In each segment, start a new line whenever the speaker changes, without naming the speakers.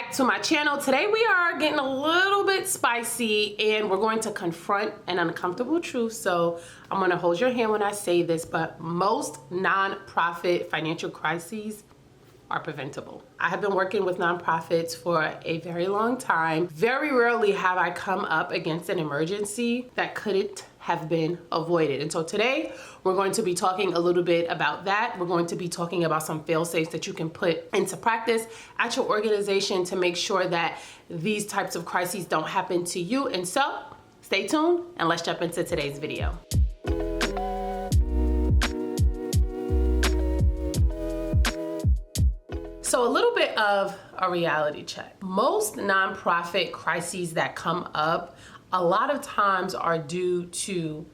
back to my channel. Today we are getting a little bit spicy and we're going to confront an uncomfortable truth. So I'm going to hold your hand when I say this, but most nonprofit financial crises are preventable. I have been working with nonprofits for a very long time. Very rarely have I come up against an emergency that couldn't have been avoided. And so today we're going to be talking a little bit about that. We're going to be talking about some fail-safes that you can put into practice at your organization to make sure that these types of crises don't happen to you. And so stay tuned and let's jump into today's video. So a little bit of a reality check. Most nonprofit crises that come up a lot of times are due to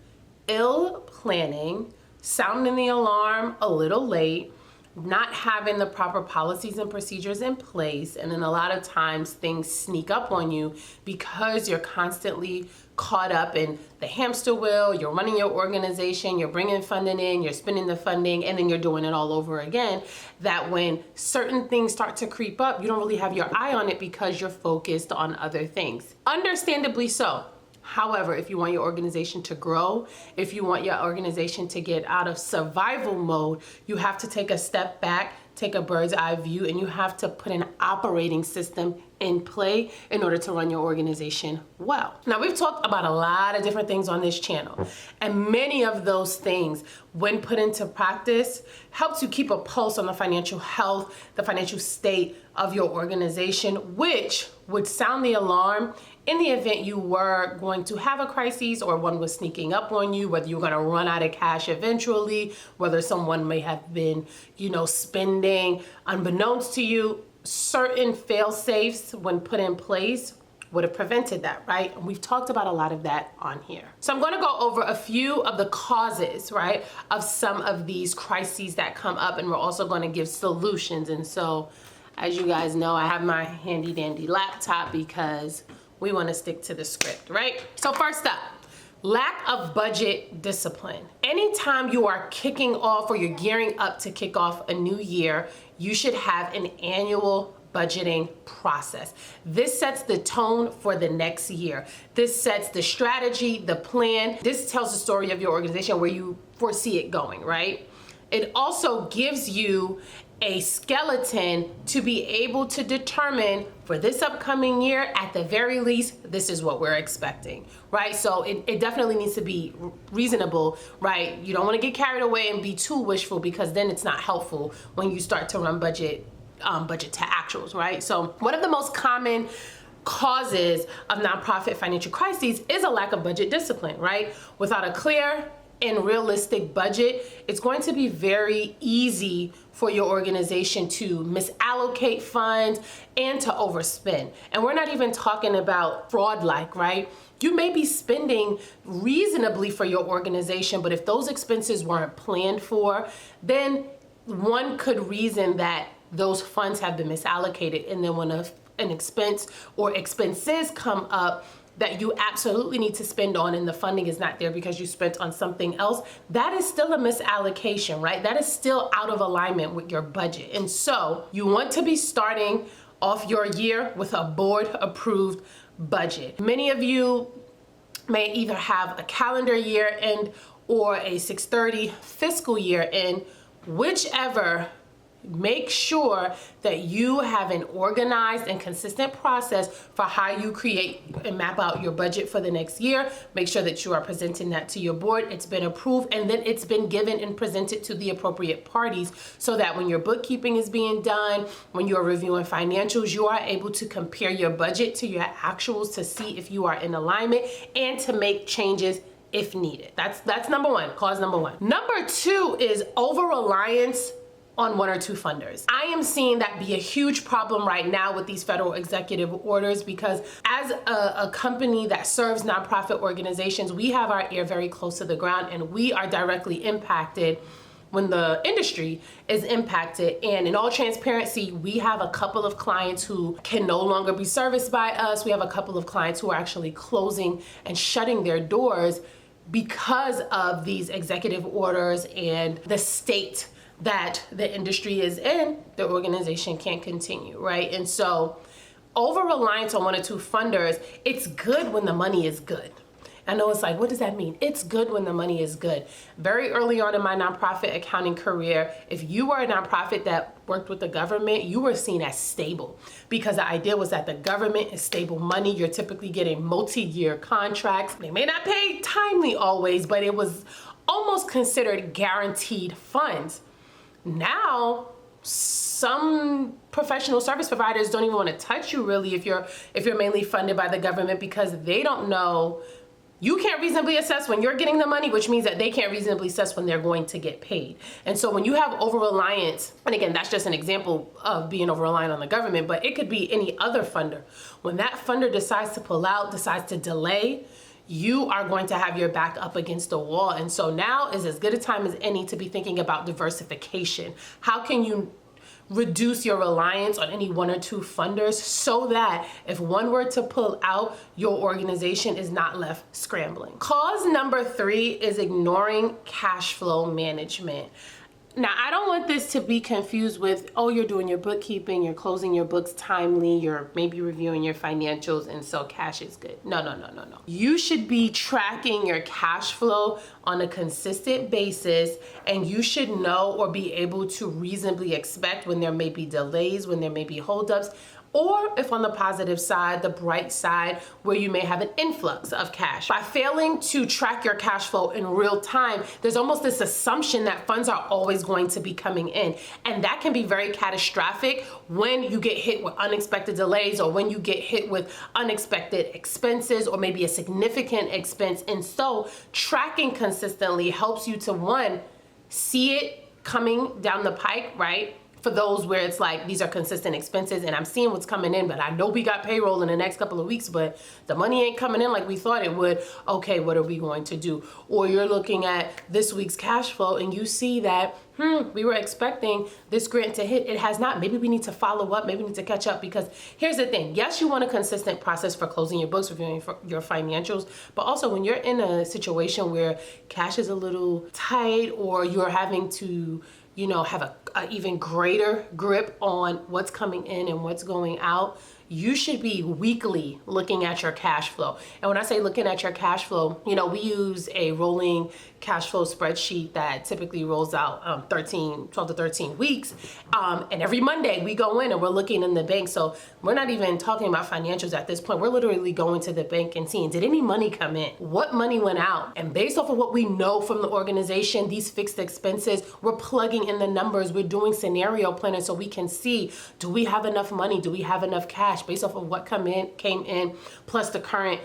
ill planning, sounding the alarm a little late, not having the proper policies and procedures in place, and then a lot of times things sneak up on you because you're constantly caught up in the hamster wheel. You're running your organization, you're bringing funding in, you're spending the funding, and then you're doing it all over again. That when certain things start to creep up, you don't really have your eye on it because you're focused on other things. Understandably so. However, if you want your organization to grow, if you want your organization to get out of survival mode, you have to take a step back, take a bird's eye view, and you have to put an operating system in play in order to run your organization well. Now, we've talked about a lot of different things on this channel, and many of those things, when put into practice, helps you keep a pulse on the financial health, the financial state of your organization, which would sound the alarm in the event you were going to have a crisis or one was sneaking up on you, whether you're going to run out of cash eventually, whether someone may have been, spending unbeknownst to you. Certain fail-safes, when put in place, would have prevented that, right? And we've talked about a lot of that on here. So I'm going to go over a few of the causes, right, of some of these crises that come up, and we're also going to give solutions. And so, as you guys know, I have my handy dandy laptop because we want to stick to the script, right? So first up, lack of budget discipline. Anytime you are kicking off or you're gearing up to kick off a new year, you should have an annual budgeting process. This sets the tone for the next year. This sets the strategy, the plan. This tells the story of your organization where you foresee it going, right? It also gives you a skeleton to be able to determine for this upcoming year, at the very least, this is what we're expecting, right? So it definitely needs to be reasonable, right? You don't want to get carried away and be too wishful, because then it's not helpful when you start to run budget to actuals, right? So one of the most common causes of nonprofit financial crises is a lack of budget discipline, right? Without a clear and realistic budget, it's going to be very easy for your organization to misallocate funds and to overspend. And we're not even talking about fraud-like, right? You may be spending reasonably for your organization, but if those expenses weren't planned for, then one could reason that those funds have been misallocated. And then when an expense or expenses come up that you absolutely need to spend on and the funding is not there because you spent on something else, that is still a misallocation, right? That is still out of alignment with your budget. And so you want to be starting off your year with a board-approved budget. Many of you may either have a calendar year end or a 6/30 fiscal year end, whichever. Make sure that you have an organized and consistent process for how you create and map out your budget for the next year. Make sure that you are presenting that to your board. It's been approved, and then it's been given and presented to the appropriate parties, so that when your bookkeeping is being done, when you're reviewing financials, you are able to compare your budget to your actuals to see if you are in alignment and to make changes if needed. That's number one, cause number one. Number two is over-reliance on one or two funders. I am seeing that be a huge problem right now with these federal executive orders, because as a company that serves nonprofit organizations, we have our ear very close to the ground, and we are directly impacted when the industry is impacted. And in all transparency, we have a couple of clients who can no longer be serviced by us. We have a couple of clients who are actually closing and shutting their doors because of these executive orders and the state that the industry is in. The organization can't continue, right? And so over-reliance on one or two funders, it's good when the money is good. I know it's like, what does that mean? It's good when the money is good. Very early on in my nonprofit accounting career, if you were a nonprofit that worked with the government, you were seen as stable, because the idea was that the government is stable money. You're typically getting multi-year contracts. They may not pay timely always, but it was almost considered guaranteed funds. Now, some professional service providers don't even want to touch you really if you're mainly funded by the government, because they don't know. You can't reasonably assess when you're getting the money, which means that they can't reasonably assess when they're going to get paid. And so when you have over-reliance, and again, that's just an example of being over-reliant on the government, but it could be any other funder. When that funder decides to pull out, decides to delay, you are going to have your back up against the wall. And so now is as good a time as any to be thinking about diversification. How can you reduce your reliance on any one or two funders so that if one were to pull out, your organization is not left scrambling? Cause number 3 is ignoring cash flow management. Now, I don't want this to be confused with, oh, you're doing your bookkeeping, you're closing your books timely, you're maybe reviewing your financials, and so cash is good. No. You should be tracking your cash flow on a consistent basis, and you should know or be able to reasonably expect when there may be delays, when there may be holdups, or if on the positive side, the bright side, where you may have an influx of cash. By failing to track your cash flow in real time, there's almost this assumption that funds are always going to be coming in. And that can be very catastrophic when you get hit with unexpected delays, or when you get hit with unexpected expenses, or maybe a significant expense. And so tracking consistently helps you to, one, see it coming down the pike, right? For those where it's like, these are consistent expenses and I'm seeing what's coming in, but I know we got payroll in the next couple of weeks, but the money ain't coming in like we thought it would. Okay, what are we going to do? Or you're looking at this week's cash flow and you see that, we were expecting this grant to hit. It has not. Maybe we need to follow up. Maybe we need to catch up, because here's the thing. Yes, you want a consistent process for closing your books, reviewing your financials, but also when you're in a situation where cash is a little tight, or you're having to, have a even greater grip on what's coming in and what's going out, you should be weekly looking at your cash flow. And when I say looking at your cash flow, we use a rolling cash flow spreadsheet that typically rolls out 12 to 13 weeks. And every Monday we go in and we're looking in the bank. So we're not even talking about financials at this point. We're literally going to the bank and seeing, did any money come in? What money went out? And based off of what we know from the organization, these fixed expenses, we're plugging in the numbers. We're doing scenario planning so we can see, do we have enough money? Do we have enough cash based off of what came in, plus the current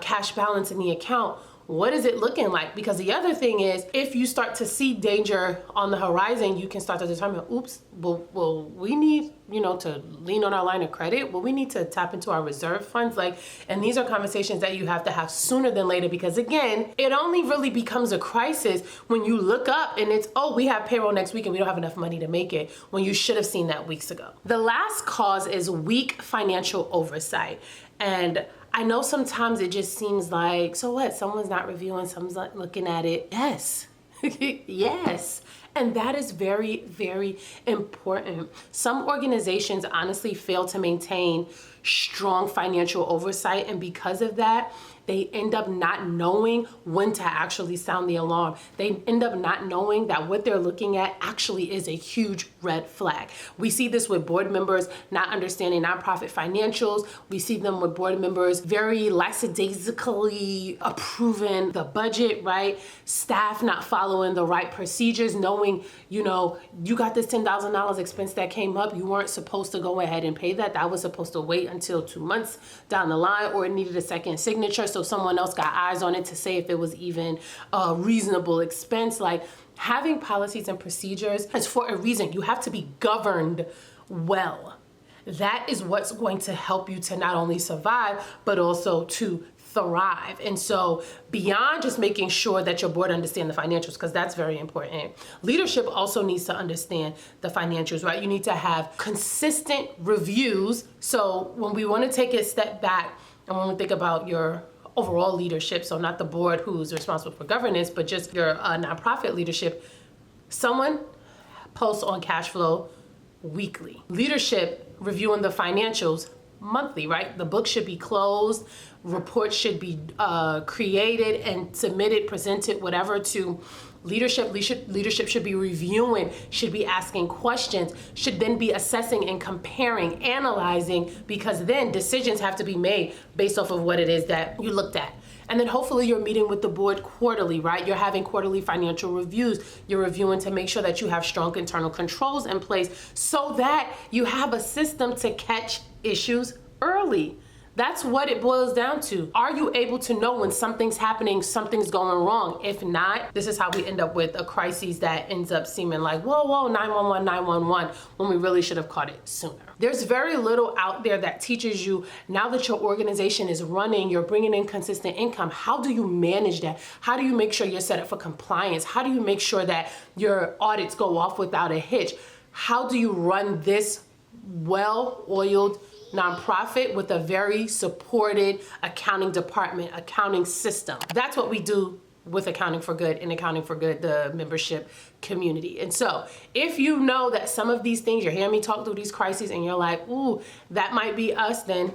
cash balance in the account? What is it looking like? Because the other thing is, if you start to see danger on the horizon, you can start to determine, oops, well, we need, to lean on our line of credit. Well, we need to tap into our reserve funds. And these are conversations that you have to have sooner than later, because again, it only really becomes a crisis when you look up and it's, oh, we have payroll next week and we don't have enough money to make it, when you should have seen that weeks ago. The last cause is weak financial oversight. And I know sometimes it just seems like, so what? Someone's not reviewing, someone's not looking at it. Yes. Yes. And that is very, very important. Some organizations honestly fail to maintain strong financial oversight, and because of that, they end up not knowing when to actually sound the alarm. They end up not knowing that what they're looking at actually is a huge red flag. We see this with board members not understanding nonprofit financials. We see them with board members very lackadaisically approving the budget, right? Staff not following the right procedures, knowing, you got this $10,000 expense that came up. You weren't supposed to go ahead and pay that. That was supposed to wait until 2 months down the line, or it needed a second signature. So someone else got eyes on it to say if it was even a reasonable expense. Having policies and procedures is for a reason. You have to be governed well. That is what's going to help you to not only survive, but also to thrive. And so beyond just making sure that your board understand the financials, because that's very important, leadership also needs to understand the financials, right? You need to have consistent reviews. So when we want to take a step back and when we think about your overall leadership, so not the board who's responsible for governance, but just your nonprofit leadership, someone posts on cash flow weekly. Leadership reviewing the financials monthly, right? The book should be closed, reports should be created and submitted, presented, whatever, to leadership. Leadership should be reviewing, should be asking questions, should then be assessing and comparing, analyzing, because then decisions have to be made based off of what it is that you looked at. And then hopefully you're meeting with the board quarterly, right? You're having quarterly financial reviews. You're reviewing to make sure that you have strong internal controls in place so that you have a system to catch issues early. That's what it boils down to. Are you able to know when something's happening, something's going wrong? If not, this is how we end up with a crisis that ends up seeming like, whoa, 911, 911, when we really should have caught it sooner. There's very little out there that teaches you, now that your organization is running, you're bringing in consistent income, how do you manage that? How do you make sure you're set up for compliance? How do you make sure that your audits go off without a hitch? How do you run this well-oiled nonprofit with a very supported accounting department, accounting system? That's what we do with Accounting for Good and Accounting for Good, the membership community. And so if you know that some of these things, you're hearing me talk through these crises and you're like, ooh, that might be us, then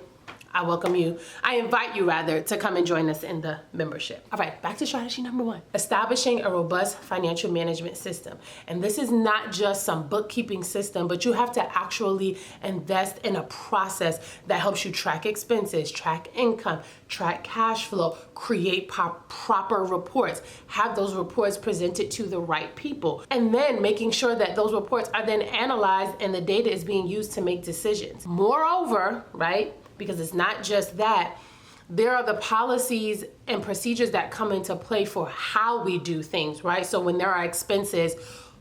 I welcome you. I invite you rather to come and join us in the membership. All right, back to strategy number 1. Establishing a robust financial management system. And this is not just some bookkeeping system, but you have to actually invest in a process that helps you track expenses, track income, track cash flow, create proper reports, have those reports presented to the right people, and then making sure that those reports are then analyzed and the data is being used to make decisions. Moreover, right, because it's not just that, there are the policies and procedures that come into play for how we do things, right? So when there are expenses,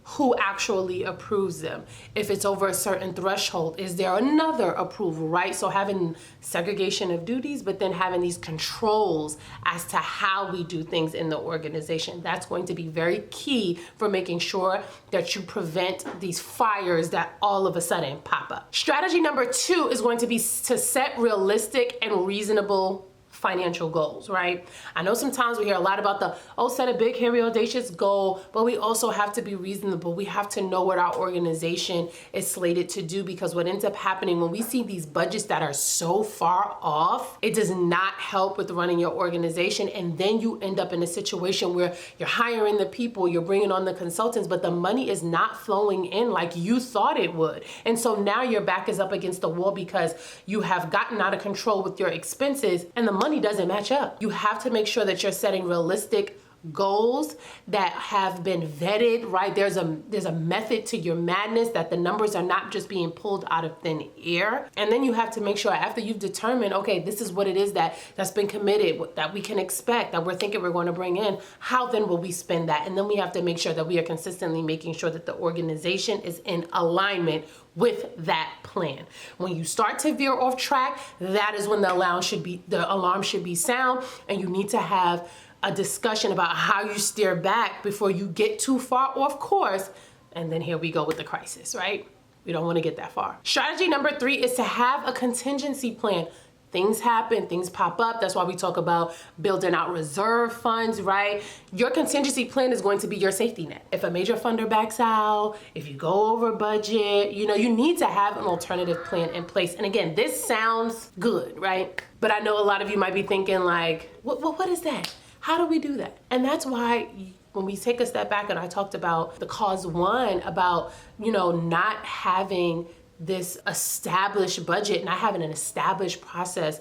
who actually approves them? If it's over a certain threshold, is there another approval, right? So having segregation of duties, but then having these controls as to how we do things in the organization. That's going to be very key for making sure that you prevent these fires that all of a sudden pop up. Strategy number 2 is going to be to set realistic and reasonable financial goals, right? I know sometimes we hear a lot about set a big, hairy, audacious goal, but we also have to be reasonable. We have to know what our organization is slated to do, because what ends up happening when we see these budgets that are so far off, it does not help with running your organization. And then you end up in a situation where you're hiring the people, you're bringing on the consultants, but the money is not flowing in like you thought it would. And so now your back is up against the wall because you have gotten out of control with your expenses and the money doesn't match up. You have to make sure that you're setting realistic goals that have been vetted, right? There's a method to your madness, that the numbers are not just being pulled out of thin air. And then you have to make sure, after you've determined, okay, this is what it is that's been committed, that we can expect, that we're thinking we're going to bring in, how then will we spend that? And then we have to make sure that we are consistently making sure that the organization is in alignment with that plan. When you start to veer off track, that is when the alarm should be sound, and you need to have a discussion about how you steer back before you get too far off course. And then here we go with the crisis, right? We don't want to get that far. Strategy number 3 is to have a contingency plan. Things happen, things pop up. That's why we talk about building out reserve funds, right? Your contingency plan is going to be your safety net. If a major funder backs out, if you go over budget, you need to have an alternative plan in place. And again, this sounds good, right? But I know a lot of you might be thinking like, what is that? How do we do that? And that's why when we take a step back, and I talked about the cause 1, about, not having this established budget, not having an established process,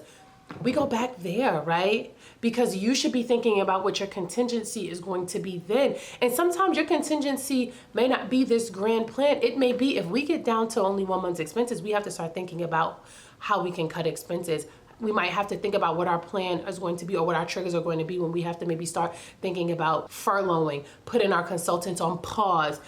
we go back there, right? Because you should be thinking about what your contingency is going to be then. And sometimes your contingency may not be this grand plan. It may be, if we get down to only 1 month's expenses, we have to start thinking about how we can cut expenses. We might have to think about what our plan is going to be, or what our triggers are going to be, when we have to maybe start thinking about furloughing, putting our consultants on pause,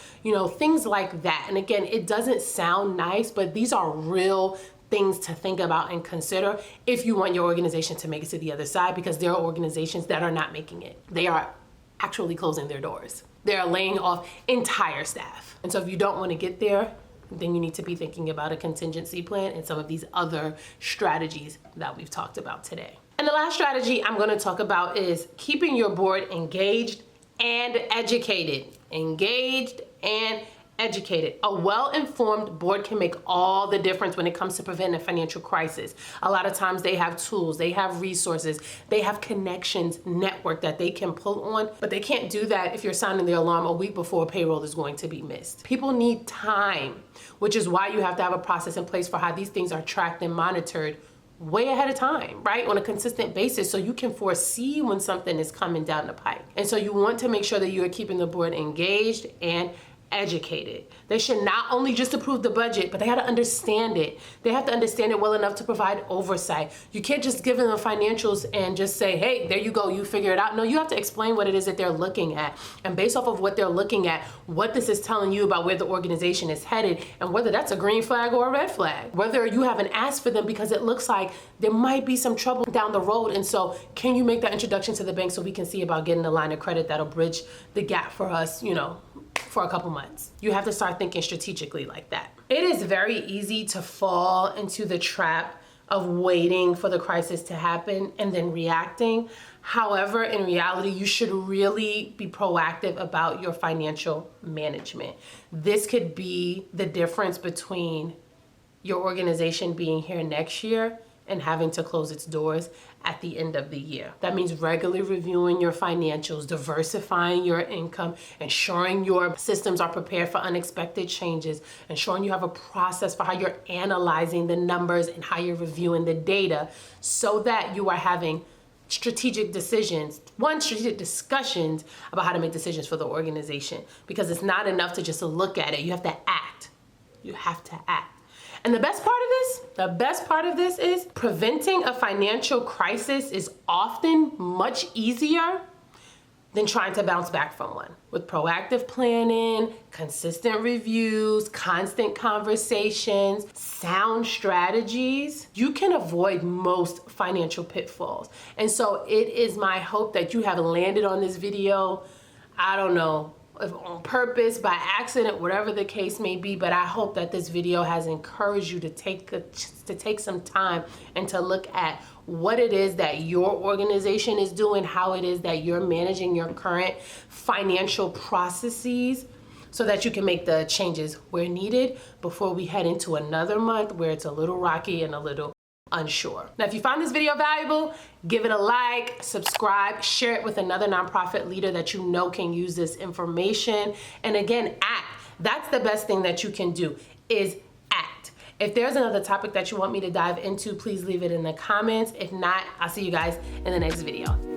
things like that. And again, it doesn't sound nice, but these are real things to think about and consider if you want your organization to make it to the other side, because there are organizations that are not making it. They are actually closing their doors. They are laying off entire staff. And so if you don't want to get there, then you need to be thinking about a contingency plan and some of these other strategies that we've talked about today. And the last strategy I'm going to talk about is keeping your board engaged and educated. Engaged and educated. A well-informed board can make all the difference when it comes to preventing a financial crisis. A lot of times they have tools, they have resources, they have connections, network that they can pull on, but they can't do that if you're sounding the alarm a week before payroll is going to be missed. People need time, which is why you have to have a process in place for how these things are tracked and monitored way ahead of time, right? On a consistent basis, so you can foresee when something is coming down the pike. And so you want to make sure that you are keeping the board engaged and educated. They should not only just approve the budget, but they have to understand it. They have to understand it well enough to provide oversight. You can't just give them the financials and just say, hey, there you go, you figure it out. No, you have to explain what it is that they're looking at. And based off of what they're looking at, what this is telling you about where the organization is headed and whether that's a green flag or a red flag. Whether you haven't asked for them because it looks like there might be some trouble down the road. And so can you make that introduction to the bank so we can see about getting a line of credit that'll bridge the gap for us, for a couple months. You have to start thinking strategically like that. It is very easy to fall into the trap of waiting for the crisis to happen and then reacting. However, in reality, you should really be proactive about your financial management. This could be the difference between your organization being here next year and having to close its doors at the end of the year. That means regularly reviewing your financials, diversifying your income, ensuring your systems are prepared for unexpected changes, ensuring you have a process for how you're analyzing the numbers and how you're reviewing the data so that you are having strategic decisions, strategic discussions about how to make decisions for the organization. Because it's not enough to just look at it, you have to act. You have to act. And the best part of this is preventing a financial crisis is often much easier than trying to bounce back from one. With proactive planning, consistent reviews, constant conversations, sound strategies, you can avoid most financial pitfalls. And so it is my hope that you have landed on this video, I don't know, if on purpose, by accident, whatever the case may be, but I hope that this video has encouraged you to take some time and to look at what it is that your organization is doing, how it is that you're managing your current financial processes so that you can make the changes where needed before we head into another month where it's a little rocky and a little unsure. Now, if you found this video valuable, give it a like, subscribe, share it with another nonprofit leader that you know can use this information. And again, act. That's the best thing that you can do, is act. If there's another topic that you want me to dive into, please leave it in the comments. If not, I'll see you guys in the next video.